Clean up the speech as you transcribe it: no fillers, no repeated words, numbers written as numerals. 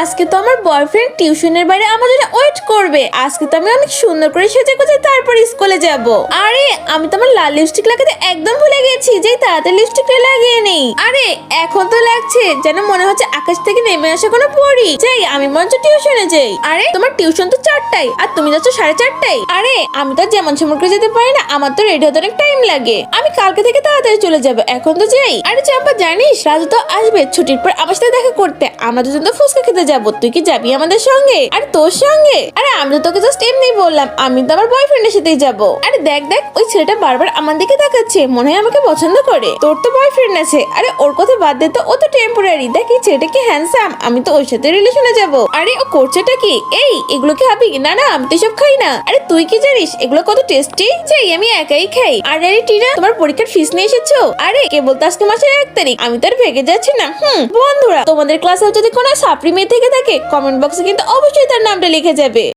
আজকে তো আমার বয়ফ্রেন্ড টিউশনের বাইরে আমার জন্য ওয়েট করবে। আজকে তো আমি অনেক সুন্দর করে সেজে গুজে তারপর স্কুলে যাব। আরে আমি তো আমার লাল লিপস্টিক লাগাতে একদম ভুলে গেছি, যেই তাড়াতাড়ি লিপস্টিকটা লাগিয়ে নেই। আরে এখন তো লাগছে যেন মনে হচ্ছে আকাশ থেকে নেমে আসা কোনো পরী। যাই আমি মঞ্চ টিউশনে যাই। আরে তোমার টিউশন তো 4টায় আর তুমি যাচ্ছ 4:30টায়। আরে আমি তো যেমন সময় করে যেতে পারি না, আমার তো রেডি হতে অনেক টাইম লাগে। আমি কালকে থেকে তাড়াতাড়ি চলে যাবো, এখন তো যাই। আরে চাম্পা জানিস রাজু তো আসবে ছুটির পর আমার সাথে দেখা করতে। আমরা দুজন তো ফুচকা খেতে যাবো, তুই কি যাবি আমাদের সঙ্গে? আরে তোর সঙ্গে? আরে আমি তো তোকে জাস্ট এমনি বললাম, আমি তো আমার বয়ফ্রেন্ডের সাথেই যাবো। আরে দেখ দেখ ওই ছেলেটা বারবার আমার দিকে তাকাচ্ছে, মনে হয় আমাকে পছন্দ করে। তোর তো বয়ফ্রেন্ড আছে। আরে ওর কথা বাদ দে তো, ও তো টেম্পোরারি। দেখ এই ছেলেটা কি হ্যান্ডসাম, আমি তো ওর সাথে রিলেশনে যাবো। আরে ও করছেটা কি? এই এগুলো কি খাবি? না না আমি তো সব খাই না। আরে তুই কি জানিস এগুলো কত টেস্টি? চাই আমি একাই খাই। আরে আরে টিনা তোমার পরীক্ষার ফিস নিয়ে এসেছো? আরে কে বলতো আজকে মাসের 1 তারিখ, আমি তো আর ভেগে যাচ্ছি না। বন্ধুরা তোমাদের ক্লাসে যদি কোনো সাপ্রি মেয়ে থেকে থাকে কমেন্ট বক্সে কিন্তু অবশ্যই তার নামটা লিখে যাবে।